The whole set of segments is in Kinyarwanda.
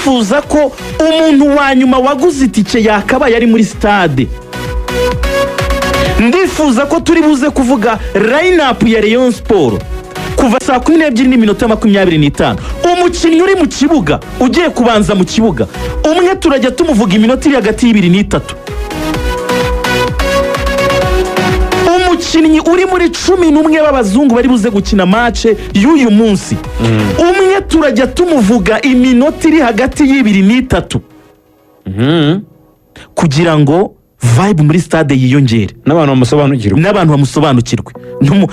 ndifuza ko umuntu wa nyuma waguze itike yakabaye ari muri stade. Ndifuza ko turi buze kuvuga line up ya Rayon Sport kuva saa 12:25 umukinnyi uri mu kibuga ugiye kubanza mu kibuga umwe turajya tumuvuga iminota iri hagati y'ibiri n'itatu. Umukinnyi uri muri 11 b'abazungu bari buze gukina match y'uyu munsi umwe turajya tumuvuga iminota iri hagati y'ibiri n'itatu kugira ngo vibe muri stade yiyongere n'abantu bamusobanukirwe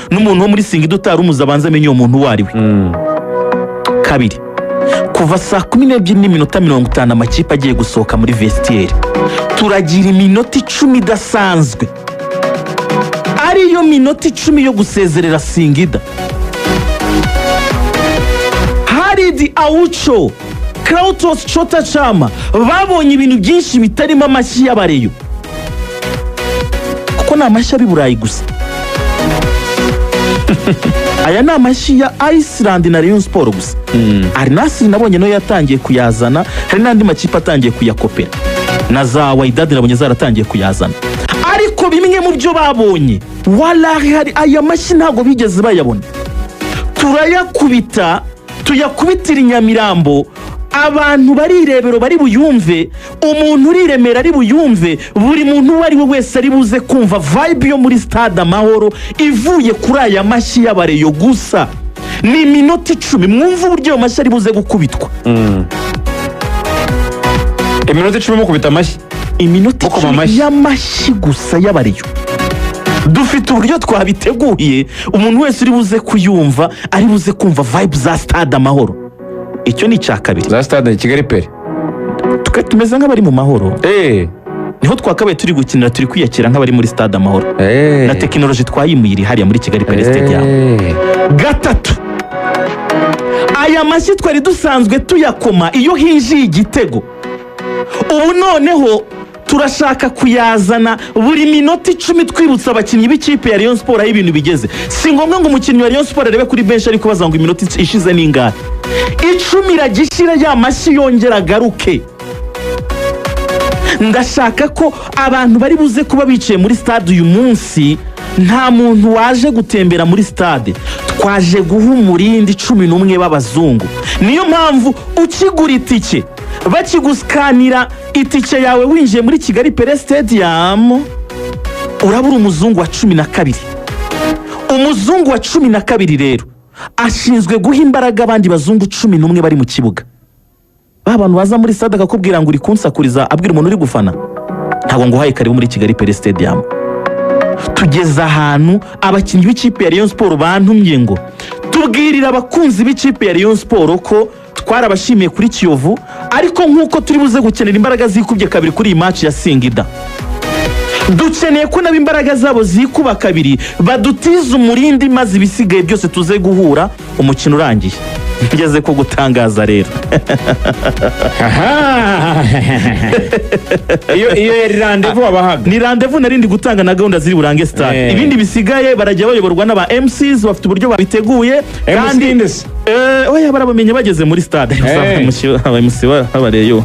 n'umuntu wo muri Singida utari umuzabanza amenye uwo muntu wariwe. Kabiri, kuva saa 12:50 amakipe agiye gusohoka muri vestiaire turagira iminota 10 idasanzwe ariyo minota 10 yo gusezerera Singida. Haridi Aucho, Krautos Chota Chama babonye ibintu byinshi bitarimo amashyi y'abareyo kuko ni amashyi abi Burayi gusa. Aya ni amashyi ya Iceland na Rayon Sport gusa. Ari Nasri nabonye no yatangiye kuyazana, hari n'andi makipe atangiye kuyakopera na za Wydad nabonye zaratangiye kuyazana. Ariko bimwe mu byo babonye wallahi hari aya mashyi ntago bigeze bayabona. Turayakubita tuyakubitira Nyamirambo, abantu bari Irebero bari buyumve, umuntu uri Remera ari buyumve, buri muntu wari we wese ari buze kumva vibe yo muri stade Amahoro ivuye kuri aya mashyi y'abareyo gusa. Ni minota 10 mwumva uburyo ayo mashyi ari buze gukubitwa. Iminota 10 mu kubita amashyi, iminota 10 y'amashyi gusa y'abareyo. Dufite uburyo twabiteguye umuntu wese uri buze kuyumva ari buze kumva vibe za stade Amahoro. Icyo ni cya kabiri. Za stade Kigali Pere tumeze nk'abari mu mahoro. Niho twakabaye turi gukinira, turi kwiyakira nk'abari muri stade Amahoro. Na tekinoloji twayimuyiri hariya muri Kigali Pere Stadium. Gatatu, aya mashyi twari dusanzwe tuyakoma iyo hinjiye igitego. Ubu noneho turashaka kuyazana buri minota 10 twibutsa abakinnyi b'ikipe ya Rayon Sport aho ibintu bigeze. Si ngombwa ngo umukinnyi wa Rayon Sport arebe kuri bench ariko bazanga iminota ishize n'ingahe. 10 iragishira ya mashyi yongera agaruke. Ndashaka ko abantu bari buze kuba bicaye muri stade uyu munsi nta muntu waje gutembera muri stade, twaje guha umurindi 11 b'abazungu. Niyo mpamvu ukigura itike bakiguskanira itike yawe winjiye muri Kigali Pere Stadium urabura umuzungu wa 12. Umuzungu wa 12 rero ashinzwe guha imbaraga abandi bazungu 11 bari mu kibuga. Abantu baza muri stade akakubwira ngo uri kunsakuriza abwira umuntu uri gufana, ntabwo ngo haye karibu muri Kigali Pere Stadium. Tugeza ahantu abakinnyi b'ikipe ya Rayon Sport bantumye ngo tubwirira abakunzi b'ikipe ya Rayon Sport ko twarabashimiye kuri Kiyovu, ariko nkuko turi buze gukenera imbaraga zikubye kabiri kuri iyi match ya Singida, dukeneye ko nabo imbaraga zabo zikuba kabiri badutiza umurindi maze ibisigaye byose tuze guhura umukino urangiye. Ngeze ko gutangaza rero. iyo yari rendezvous abahaga. Ni rendezvous narindi gutanga na gahunda ziri burange stade. Ibindi bisigaye barajya bayoborwa n'aba MCs bafite uburyo babiteguye kandi oya barabamenye bageze muri stade. Aba MC babareyo.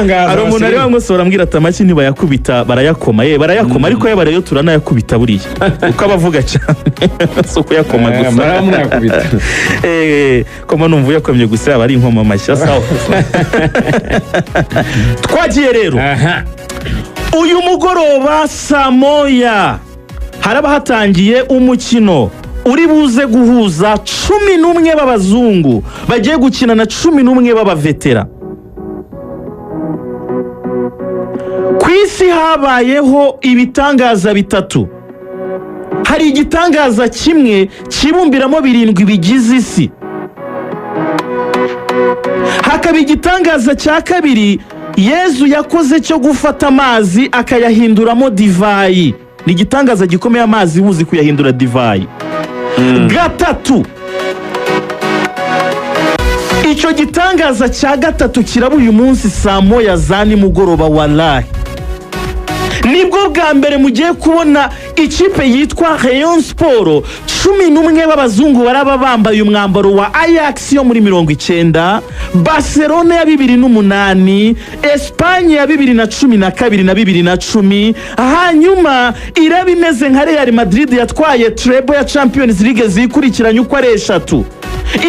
Ari umuntu ari bamwosora ambwira ati amashyi ntibayakubita barayakoma. Barayakoma ariko yabareyo turanayakubita buriya uko abavuga cyane soko yakoma gusa baramuyakubita. Koma numva yakomye gusa abari inkoma amashyi sawa. Twagiye rero uyu mugoroba saa 1 haraba hatangiye umukino uri buze guhuza 11 b'abazungu bagiye gukina na 11 b'abavetera. Ku isi habayeho ibitangaza bitatu. Hari igitangaza kimwe kibumbiramo 7 bigize isi. Hakaba igitangaza cya kabiri Yezu yakoze cyo gufata amazi akayahinduramo divayi. Ni igitangaza gikomeye amazi buzi kuyahindura divayi. Gatatu, icyo gitangaza cya gatatu kiraba uyu munsi saa 1 za nimugoroba wallahi. nibwo bwa mbere mugiye kubona ikipe yitwa Rayon Sport 11 b'abazungu baraba bambaye umwambaro wa Ajax yo muri 90, Barcelona ya 2008, Espagne ya 2012 na 2010, hanyuma iraba imeze nka Real Madrid yatwaye treble ya Champions League zikurikiranye uko ari 3.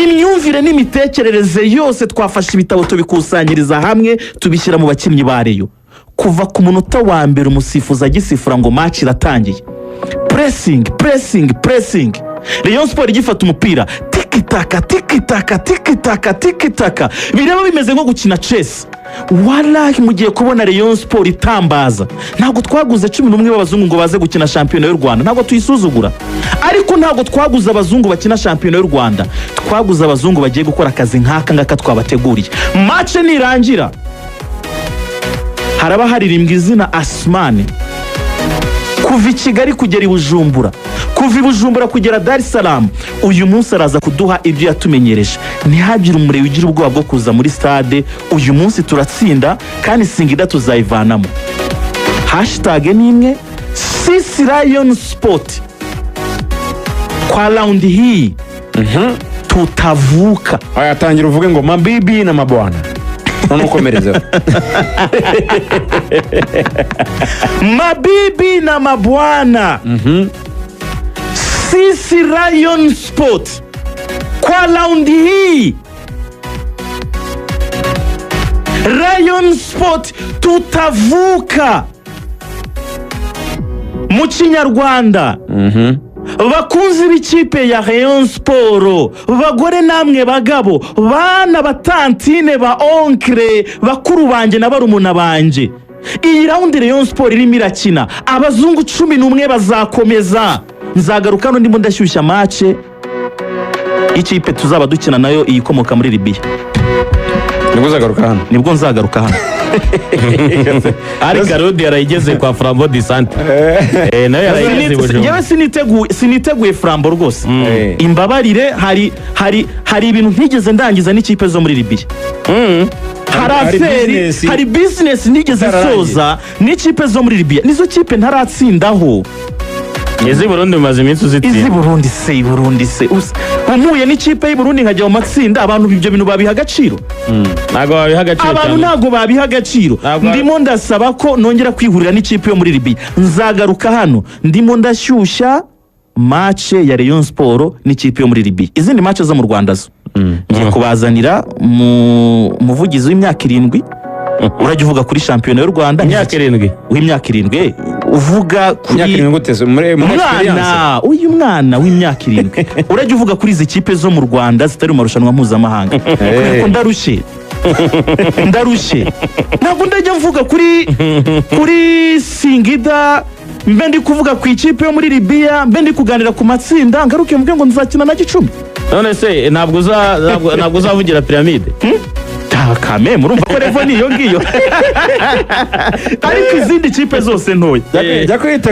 Imyumvire n'imitekerereze yose twafashe ibitabo tubikusanyiriza hamwe tubishyira mu bakinnyi ba Rayon. Kuva ku munota wa mbere umusifuzi agisifura ngo match iratangiye, pressing Rayon Sport igifata umupira tiki-taka bireba bimeze nko gukina chess. Wallahi mugiye kubona Rayon Sport itambaza. Ntabwo twaguze 11 b'abazungu ngo baze gukina shampiyona y'u Rwanda, ntabwo tuyisuzugura, ariko ntabwo twaguze abazungu bakina shampiyona y'u Rwanda, twaguze abazungu bagiye gukora akazi nk'aka ngaka twabateguriye. Match nirangira haraba haririmbwa izina Asmani kuva i Kigali kugera i Bujumbura, kuva i Bujumbura kugera Dar es Salaam. Uyu munsi araza kuduha ibyo yatumenyereje. Ntihagire umurebe ugira ubwoba bwo kuza muri stade. Uyu munsi turatsinda kandi Singida tuzayivanamo. Hashtag ni imwe, Sisi Rayon Sport. Kwa round hii tutavuka. Ayatangira uvuge ngo mabibi na mabwana. None ukomereza. Mabibi na mabwana. Sisi Rayon Sport kwa round hii Rayon Sport tutavuka. Mu Kinyarwanda bakunzi b'ikipe ya Rayon Sport, bagore namwe bagabo, bana batantine ba onkre, bakuru banje na barumuna banje, iyi round Rayon Sport irimo irakina, abazungu 11 bazakomeza. Nzagaruka ndimo ndashyushya match ikipe tuzaba dukina nayo iyikomoka muri Libya. Nibwo nzagaruka hano ari Garodi yarayigeze kwa Flambeau du Centre. Nayo yarayigeze Bujumbura. Yewe siniteguye Flambeau rwose. Imbabarire, hari ibintu ntigeze ndangiza n'ikipe zo muri Libya. Hari business nigeze soza n'ikipe zo muri Libya. Nizo kipe ntaratsindaho. Izi Burundi maze iminsi uzitiye. Izi Burundi se. Umuye n'ikipe y'u Burundi nkajya mu matsinda, abantu ibyo bintu babiha agaciro. Ntago babiha agaciro. Abantu ntago babiha agaciro. Ndimo ndasaba ko nongera kwihurira n'ikipe yo muri Libya. Nzagaruka hano ndimo ndashyushya match ya Rayon Sport n'ikipe yo muri Libya. Izindi match zo mu Rwanda zo ngiye kubazanira mu muvugizi w'imyaka 7. Urajya uvuga kuri shampiyona y'u Rwanda imyaka 7 w'imyaka 7 uvuga kuri uyu mwana w'imyaka 7 urajya uvuga kuri izi kipe zo mu Rwanda zitari mu marushanwa mpuzamahanga. Kuko ndarushye ntabwo ndajya mvuga kuri Singida, mbe ndi kuvuga ku ikipe yo muri Libya, mbe ndi kuganira ku matsinda, ngaruke mvuge ngo nzakina na Gicumbi. None se ntabwo uzavugira Pyramide? Kame murumva ko revo niyo ngiyo. Ariko izindi kipe zose ntoya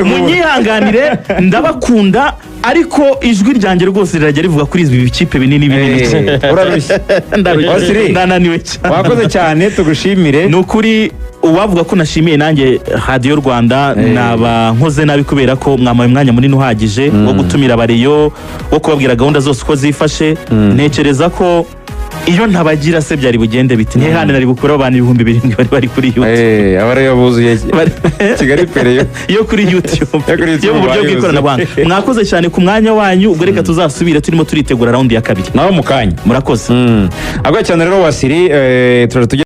munyihanganire, ndabakunda, ariko ijwi ryanjye rwose rirajya rivuga kuri izi bikipe binini. Urarushye. Ndananiwe cyane. Wakoze cyane, tugushimire. Nukuri uwavuga ko nashimiye nanjye Radio Rwanda naba nkoze nabi, kubera ko mwamaye umwanya munini uhagije wo gutumira abariyo, wo kubabwira gahunda zose uko zifashe. Ntekereza ko iyo ntabagira se byari bugende biti. Ntihane nari bukura abantu 7,000 bari kuri YouTube. Abariyo buzuye Kigali Pereyo yo kuri YouTube yo mu buryo bw'ikoranabuhanga. Mwakoze cyane ku mwanya wanyu. Ubwo reka tuzasubire turimo turitegura round ya 2 naho mukanya. Murakoze. Agwa cyane rero Wasiri,